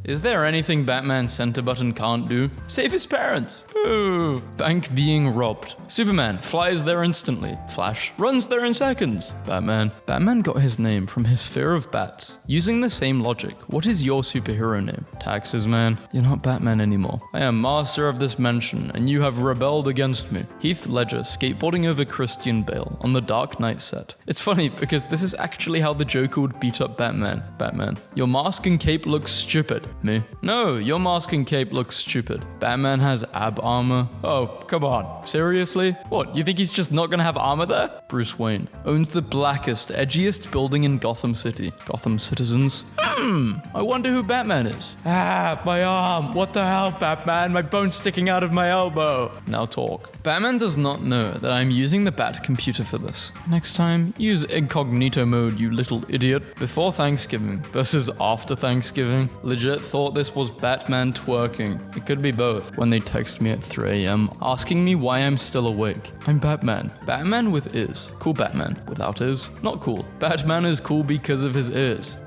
Is there anything Batman's center button can't do? Save his parents. Ooh. Bank being robbed. Superman flies there instantly. Flash runs there in seconds. Batman got his name from his fear of bats. Using the same logic, what is your superhero name? Taxes, man. You're not Batman anymore. I am master of this mansion, and you have rebelled against me. Heath Ledger skateboarding over Christian Bale on the Dark Knight set. It's funny because this is actually how the Joker would beat up Batman. Your mask and cape looks stupid. Me. No, your mask and cape looks stupid. Batman has ab armor. Oh, come on. Seriously? What, you think he's just not gonna have armor there? Bruce Wayne owns the blackest, edgiest building in Gotham City. Gotham citizens? I wonder who Batman is. My arm. What the hell, Batman? My bone's sticking out of my elbow. Now talk. Batman does not know that I'm using the Batcomputer for this. Next time, use incognito mode, you little idiot. Before Thanksgiving versus after Thanksgiving. Legit thought this was Batman twerking. It could be both. When they text me at 3 a.m. asking me why I'm still awake. I'm Batman. Batman with ears. Cool Batman. Without ears. Not cool. Batman is cool because of his ears.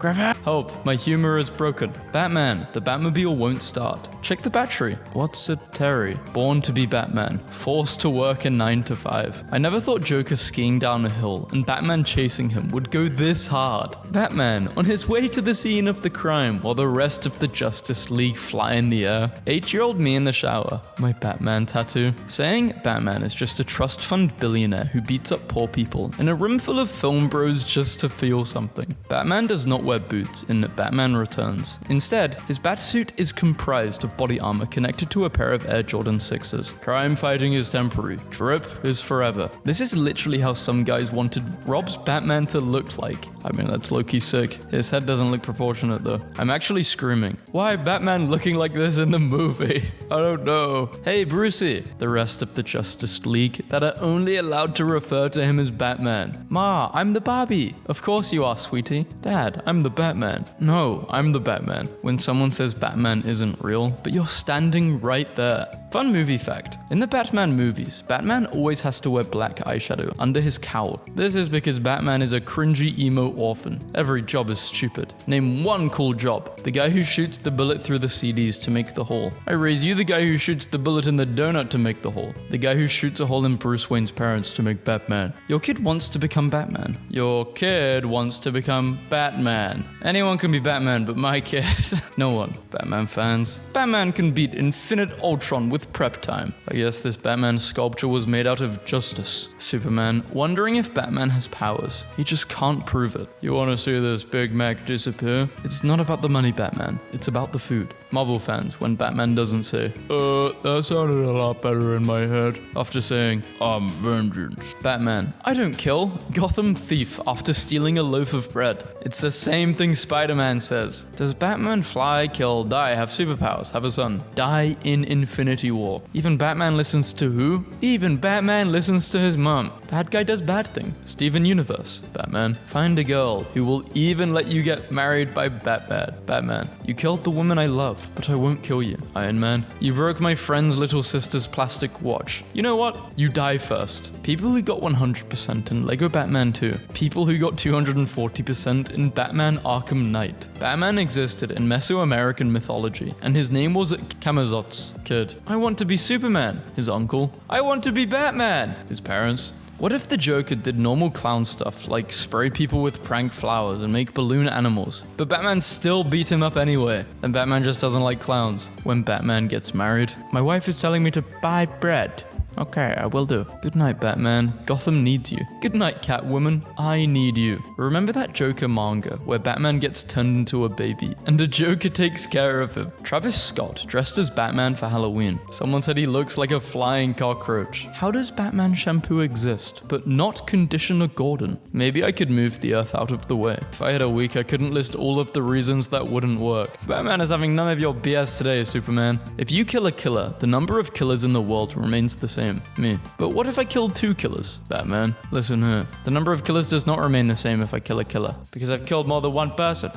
Help. My humor is broken. Batman. The Batmobile won't start. Check the battery. What's a Terry? Born to be Batman. Forced to work a 9 to 5. I never thought Joker skiing down a hill and Batman chasing him would go this hard. Batman on his way to the scene of the crime while the rest of the Justice League fly in the air. 8-year-old me in the shower. My Batman tattoo. Saying Batman is just a trust fund billionaire who beats up poor people in a room full of film bros just to feel something. Batman does not wear boots in Batman Returns. Instead, his batsuit is comprised of body armor connected to a pair of Air Jordan 6s. Crime fighting is temporary. Drip is forever. This is literally how some guys wanted Rob's Batman to look like. I mean, that's low-key sick. His head doesn't look proportionate though. I'm actually screaming. Why Batman looking like this in the movie? I don't know. Hey, Brucey. The rest of the Justice League that are only allowed to refer to him as Batman. Ma, I'm the Barbie. Of course you are, sweetie. Dad, I'm the Batman. No, I'm the Batman. When someone says Batman isn't real, but you're standing right there. Fun movie fact. In the Batman movies, Batman always has to wear black eyeshadow under his cowl. This is because Batman is a cringy emo orphan. Every job is stupid. Name one cool job. The guy who shoots the bullet through the CDs to make the hole. I raise you the guy who shoots the bullet in the donut to make the hole. The guy who shoots a hole in Bruce Wayne's parents to make Batman. Your kid wants to become Batman. Your kid wants to become Batman. Anyone can be Batman but my kid. No one. Batman fans. Batman can beat Infinite Ultron with prep time. I guess this Batman sculpture was made out of justice. Superman, wondering if Batman has powers. He just can't prove it. You want to see this Big Mac disappear? It's not about the money, Batman. It's about the food. Marvel fans, when Batman doesn't say, that sounded a lot better in my head, after saying, I'm vengeance. Batman, I don't kill. Gotham thief after stealing a loaf of bread. It's the same thing Spider-Man says. Does Batman fly, kill, die, have superpowers, have a son, die in Infinity War? Even Batman listens to who? Even Batman listens to his mom. Bad guy does bad thing. Steven Universe. Batman, find a girl who will even let you get married by Batman. Batman, you killed the woman I love, but I won't kill you. Iron Man, you broke my friend's little sister's plastic watch. You know what? You die first. People who got 100% in Lego Batman 2. People who got 240% in Batman Arkham Knight. Batman existed in Mesoamerican mythology, and his name was Camazotz. Kid, I want to be Superman. His uncle, I want to be Batman. His parents, what if the Joker did normal clown stuff like spray people with prank flowers and make balloon animals, but Batman still beat him up anyway? Then Batman just doesn't like clowns. When Batman gets married, my wife is telling me to buy bread. Okay, I will do. Good night, Batman. Gotham needs you. Good night, Catwoman. I need you. Remember that Joker manga where Batman gets turned into a baby and the Joker takes care of him? Travis Scott dressed as Batman for Halloween. Someone said he looks like a flying cockroach. How does Batman shampoo exist, but not Conditioner Gordon? Maybe I could move the earth out of the way. If I had a week, I couldn't list all of the reasons that wouldn't work. Batman is having none of your BS today, Superman. If you kill a killer, the number of killers in the world remains the same. Me. But what if I killed 2 killers? Batman, listen here. The number of killers does not remain the same if I kill a killer, because I've killed more than one person.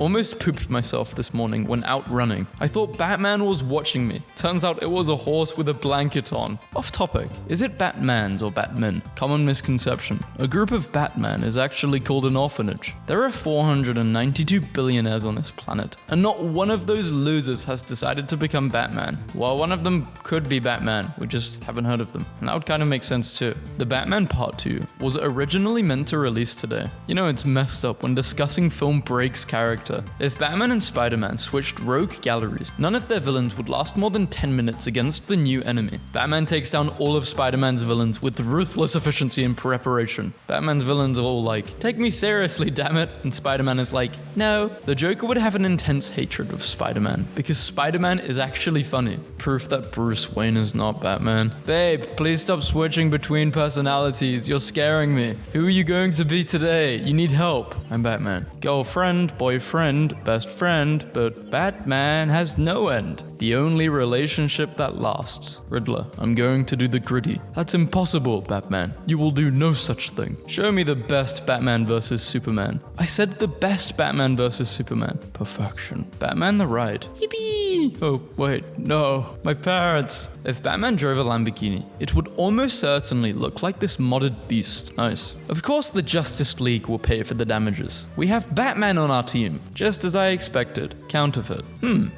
Almost pooped myself this morning when out running. I thought Batman was watching me. Turns out it was a horse with a blanket on. Off topic, is it Batmans or Batmen? Common misconception. A group of Batman is actually called an orphanage. There are 492 billionaires on this planet, and not one of those losers has decided to become Batman. Well, one of them could be Batman, we just haven't heard of them. And that would kind of make sense too. The Batman Part 2 was originally meant to release today. You know, it's messed up when discussing film breaks character. If Batman and Spider-Man switched rogue galleries, none of their villains would last more than 10 minutes against the new enemy. Batman takes down all of Spider-Man's villains with ruthless efficiency and preparation. Batman's villains are all like, take me seriously, damn it. And Spider-Man is like, no. The Joker would have an intense hatred of Spider-Man because Spider-Man is actually funny. Proof that Bruce Wayne is not Batman. Babe, please stop switching between personalities. You're scaring me. Who are you going to be today? You need help. I'm Batman. Girlfriend, boyfriend, best friend, but Batman has no end. The only relationship that lasts. Riddler, I'm going to do the gritty. That's impossible, Batman. You will do no such thing. Show me the best Batman versus Superman. I said the best Batman versus Superman. Perfection. Batman the ride. Yippee! Oh, wait, no. My parents. If Batman drove a Lamborghini, it would almost certainly look like this modded beast. Nice. Of course, the Justice League will pay for the damages. We have Batman on our team, just as I expected. Counterfeit.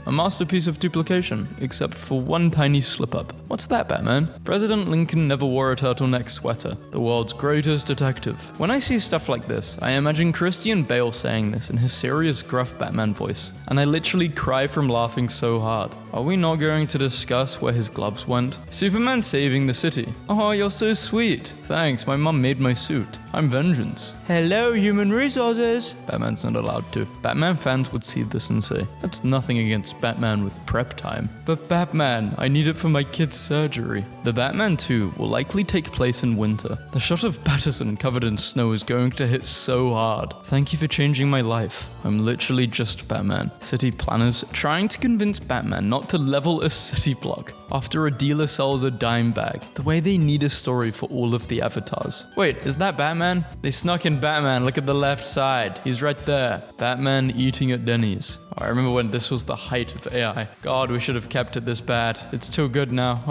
A masterpiece of duplication, except for one tiny slip-up. What's that, Batman? President Lincoln never wore a turtleneck sweater. The world's greatest detective. When I see stuff like this, I imagine Christian Bale saying this in his serious, gruff Batman voice, and I literally cry from laughing so hard. Are we not going to discuss where his gloves went? Superman saving the city. Oh, you're so sweet. Thanks, my mum made my suit. I'm vengeance. Hello, human resources. Batman's not allowed to. Batman fans would see this and say, that's nothing against Batman with prep time. But Batman, I need it for my kid's surgery. The Batman 2 will likely take place in winter. The shot of Pattinson covered in snow is going to hit so hard. Thank you for changing my life. I'm literally just Batman. City planners trying to convince Batman not to level a city block after a dealer sells a dime bag. The way they need a story for all of the avatars. Wait, is that Batman? They snuck in Batman, look at the left side. He's right there. Batman eating at Denny's. I remember when this was the height of AI. God, we should have kept it this bad. It's too good now.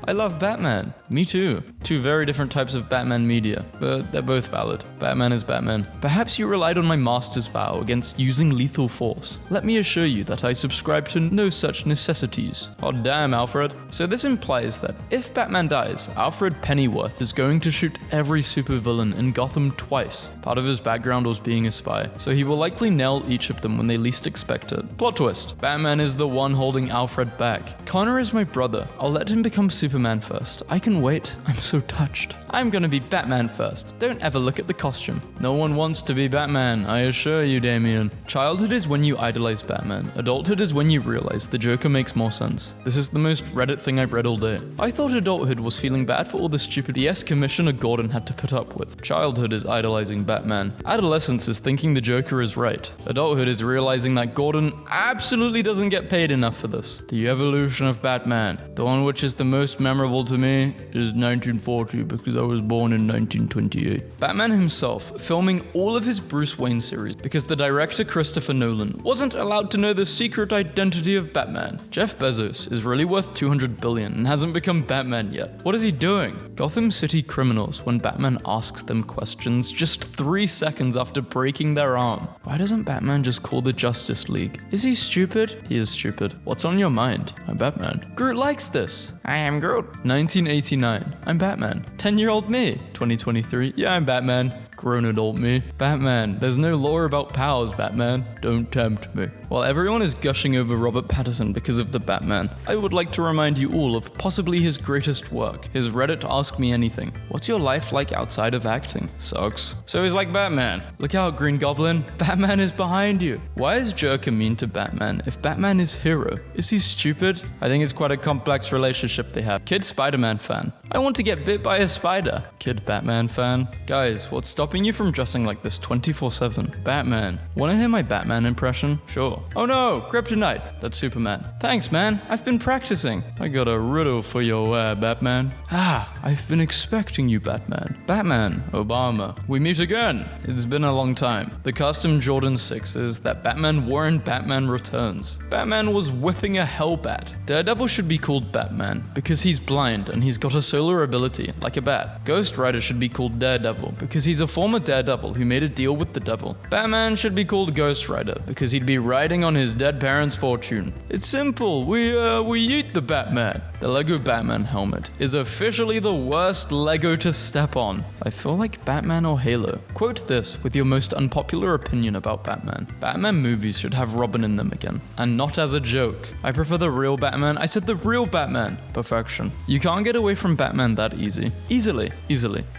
I love Batman. Me too. Two very different types of Batman media, but they're both valid. Batman is Batman. Perhaps you relied on my master's vow against using lethal force. Let me assure you that I subscribe to no such necessities. Oh damn, Alfred. So this implies that if Batman dies, Alfred Pennyworth is going to shoot every supervillain in Gotham twice. Part of his background was being a spy, so he will likely nail each of them when they least expect it. Plot twist. Batman is the one holding Alfred back. Connor is my brother. I'll let him become Superman first. I can wait. I'm so touched. I'm gonna be Batman first. Don't ever look at the costume. No one wants to be Batman, I assure you, Damien. Childhood is when you idolize Batman. Adulthood is when you realize the Joker makes more sense. This is the most Reddit thing I've read all day. I thought adulthood was feeling bad for all the stupid BS Commissioner Gordon had to put up with. Childhood is idolizing Batman. Adolescence is thinking the Joker is right. Adulthood is realizing that Gordon absolutely doesn't get paid enough for this. The evolution of Batman. The one which is the most memorable to me is 1940 because I was born in 1928. Batman himself filming all of his Bruce Wayne series because the director Christopher Nolan wasn't allowed to know the secret identity of Batman. Jeff Bezos is really worth $200 billion and hasn't become Batman yet. What is he doing? Gotham City criminals when Batman asks them questions just 3 seconds after breaking their arm. Why doesn't Batman just call the Justice League? Is he stupid? He is stupid. What's on your mind? I'm Batman. Groot likes this. I am Groot. 1989. I'm Batman. 10-year-old me. 2023. Yeah, I'm Batman. Grown adult me. Batman. There's no lore about powers, Batman. Don't tempt me. While everyone is gushing over Robert Pattinson because of the Batman, I would like to remind you all of possibly his greatest work, his Reddit Ask Me Anything. What's your life like outside of acting? Sucks. So he's like Batman. Look out, Green Goblin. Batman is behind you. Why is Joker mean to Batman if Batman is hero? Is he stupid? I think it's quite a complex relationship they have. Kid Spider-Man fan. I want to get bit by a spider. Kid Batman fan. Guys, what's stopping you from dressing like this 24/7? Batman. Wanna hear my Batman impression? Sure. Marvel. Oh no, kryptonite. That's Superman. Thanks, man. I've been practicing. I got a riddle for your wear, Batman. I've been expecting you, Batman. Batman, Obama. We meet again. It's been a long time. The custom Jordan 6s that Batman wore in Batman Returns. Batman was whipping a Hellbat. Daredevil should be called Batman because he's blind and he's got a solar ability, like a bat. Ghost Rider should be called Daredevil because he's a former Daredevil who made a deal with the devil. Batman should be called Ghost Rider because he'd be riding on his dead parents' fortune. It's simple. We eat the Batman. The Lego Batman helmet is officially the worst Lego to step on. I feel like Batman or Halo. Quote this with your most unpopular opinion about Batman. Batman movies should have Robin in them again, and not as a joke. I prefer the real Batman. I said the real Batman. Perfection. You can't get away from Batman that easily.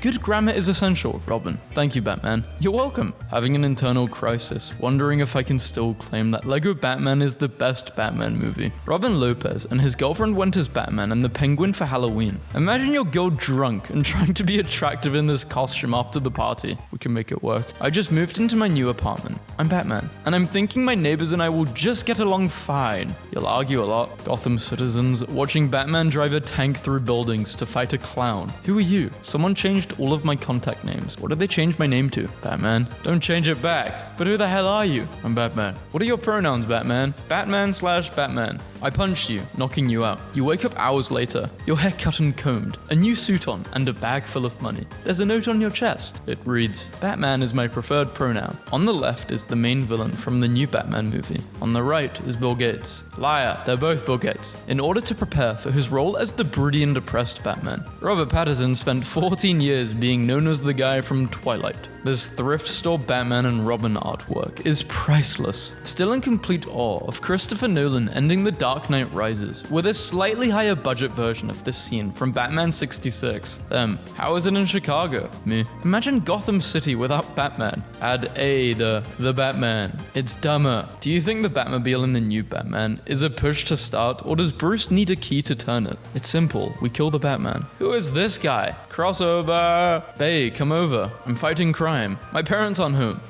Good grammar is essential, Robin. Thank you, Batman. You're welcome. Having an internal crisis, wondering if I can still claim that Lego Batman is the best Batman movie. Robin Lopez and his girlfriend went as Batman and the Penguin for Halloween. Imagine your girl drunk and trying to be attractive in this costume after the party. We can make it work. I just moved into my new apartment. I'm Batman, and I'm thinking my neighbors and I will just get along fine. You'll argue a lot. Gotham citizens watching Batman drive a tank through buildings to fight a clown. Who are you? Someone changed all of my contact names. What did they change my name to? Batman. Don't change it back. But who the hell are you? I'm Batman. What are your pronouns, Batman? Batman/Batman. I punched you, knocking you out. You wake up hours later, your hair cut and combed, a new suit on, and a bag full of money. There's a note on your chest. It reads, Batman is my preferred pronoun. On the left is the main villain from the new Batman movie. On the right is Bill Gates. Liar, they're both Bill Gates. In order to prepare for his role as the broody and depressed Batman, Robert Pattinson spent 14 years being known as the guy from Twilight. This thrift store Batman and Robin artwork is priceless. Still in complete awe of Christopher Nolan ending The Dark Knight Rises with a slightly higher budget version of this scene from Batman 66. How is it in Chicago? Me. Imagine Gotham City without Batman. Add the Batman. It's dumber. Do you think the Batmobile in the new Batman is a push to start, or does Bruce need a key to turn it? It's simple. We kill the Batman. Who is this guy? Crossover. Hey, come over. I'm fighting crime. My parents aren't home.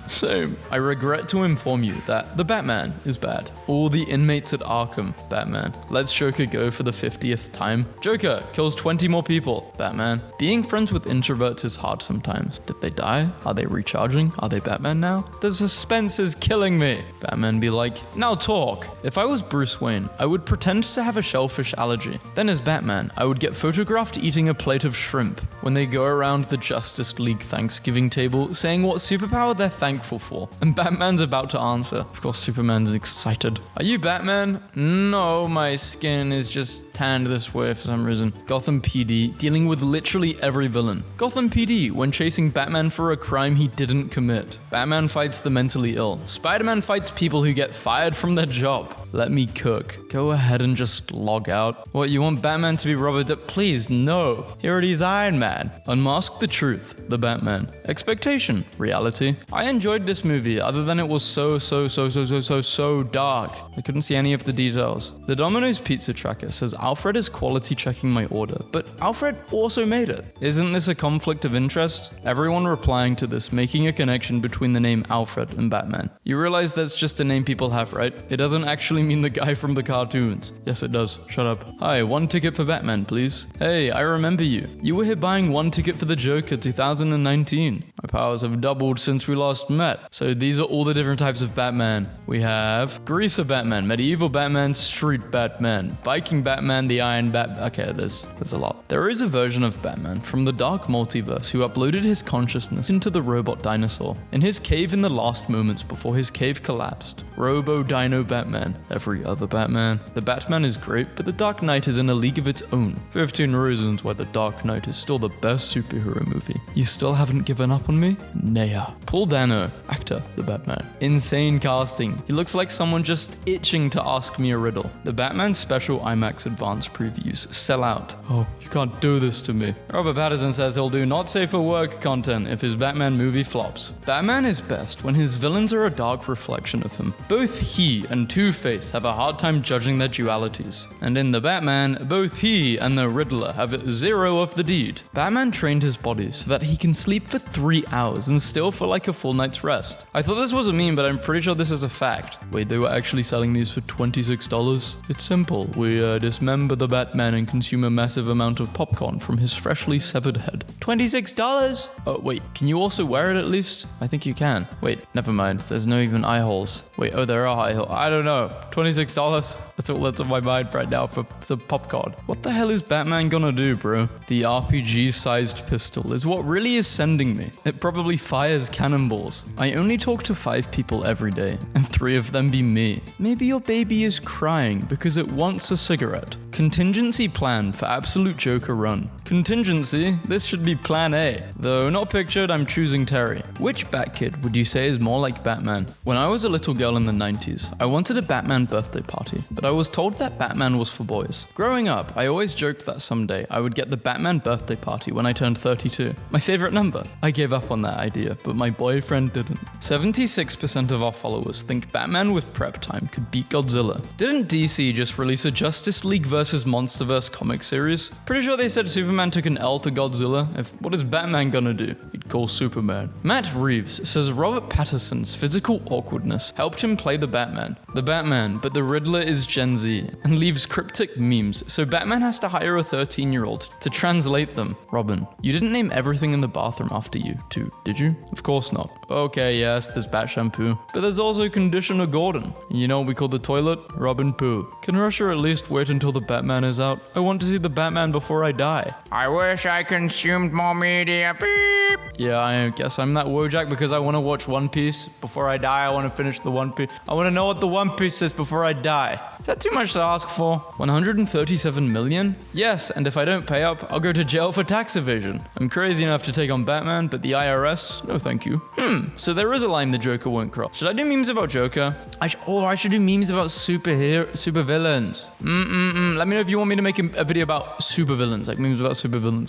Same. I regret to inform you that the Batman is bad. All the inmates at Arkham, Batman. Let's Joker go for the 50th time. Joker kills 20 more people, Batman. Being friends with introverts is hard sometimes. Did they die? Are they recharging? Are they Batman now? The suspense is killing me. Batman be like, now talk. If I was Bruce Wayne, I would pretend to have a shellfish allergy. Then as Batman, I would get photographed eating a plate of shrimp when they go around the Justice League Thanksgiving table saying what superpower they're thankful for. And Batman's about to answer. Of course, Superman's excited. Are you Batman? No, my skin is just tanned this way for some reason. Gotham PD dealing with literally every villain. Gotham PD when chasing Batman for a crime he didn't commit. Batman fights the mentally ill. Spider-Man fights people who get fired from their job. Let me cook. Go ahead and just log out. What, you want Batman to be Robert Please, no. He already is Iron Man. Unmask the truth. The Batman. Expectation. Reality. I enjoyed this movie other than it was so dark. I couldn't see any of the details. The Domino's pizza tracker says Alfred is quality checking my order, but Alfred also made it. Isn't this a conflict of interest? Everyone replying to this making a connection between the name Alfred and Batman. You realize that's just a name people have, right? It doesn't actually mean the guy from the cartoons. Yes, it does. Shut up. Hi, 1 ticket for Batman, please. Hey, I remember you. You were here buying 1 ticket for the Joker 2019. My powers have doubled since we last met. So these are all the different types of Batman. We have Greaser Batman, Medieval Batman, Street Batman, Viking Batman, the Iron Bat. Okay, there's a lot. There is a version of Batman from the Dark Multiverse who uploaded his consciousness into the robot dinosaur in his cave in the last moments before his cave collapsed. Robo Dino Batman. Every other Batman. The Batman is great, but the Dark Knight is in a league of its own. 15 reasons why the Dark Knight is still the best superhero movie. You still haven't given up on me? Naya. Paul Dano, actor, the Batman. Insane casting. He looks like someone just itching to ask me a riddle. The Batman special IMAX advanced previews sell out. Oh, you can't do this to me. Robert Pattinson says he'll do not safe for work content if his Batman movie flops. Batman is best when his villains are a dark reflection of him. Both he and Two-Face have a hard time judging their dualities. And in The Batman, both he and the Riddler have zero of the deed. Batman trained his body so that he can sleep for 3 3 hours and still feel like a full night's rest. I thought this was a meme, but I'm pretty sure this is a fact. Wait, they were actually selling these for $26? It's simple. We dismember the Batman and consume a massive amount of popcorn from his freshly severed head. $26? Oh, wait, can you also wear it at least? I think you can. Wait, never mind. There's no even eye holes. Wait, oh, there are eye holes. I don't know. $26? That's all that's on my mind right now for some popcorn. What the hell is Batman gonna do, bro? The RPG-sized pistol is what really is sending me. It probably fires cannonballs. I only talk to 5 people every day, and 3 of them be me. Maybe your baby is crying because it wants a cigarette. Contingency plan for absolute Joker run. Contingency? This should be plan A. Though not pictured, I'm choosing Terry. Which Bat-Kid would you say is more like Batman? When I was a little girl in the 90s, I wanted a Batman birthday party, but I was told that Batman was for boys. Growing up, I always joked that someday I would get the Batman birthday party when I turned 32. My favorite number. I gave up on that idea, but my boyfriend didn't. 76% of our followers think Batman with prep time could beat Godzilla. Didn't DC just release a Justice League vs. Monsterverse comic series? Pretty sure they said Superman took an L to Godzilla. What is Batman gonna do? He'd call Superman. Matt Reeves says Robert Pattinson's physical awkwardness helped him play the Batman, but the Riddler is Gen Z and leaves cryptic memes, so Batman has to hire a 13-year-old to translate them. Robin, you didn't name everything in the bathroom after you, too, did you? Of course not. Okay, yes, there's Bat Shampoo, but there's also Conditioner Gordon. And you know what we call the toilet? Robin Poo. Can Russia at least wait until the Batman is out? I want to see the Batman before I die. I wish I consumed more media. Beep. Yeah, I guess I'm that Wojak because I want to watch One Piece before I die. I want to finish the One Piece. I want to know what the One Piece is before I die. Is that too much to ask for? 137 million? Yes, and if I don't pay up, I'll go to jail for tax evasion. I'm crazy enough to take on Batman, but the IRS? No thank you. So there is a line the Joker won't cross. Should I do memes about Joker? I should do memes about supervillains. Let me know if you want me to make a video about supervillains, like memes about supervillains.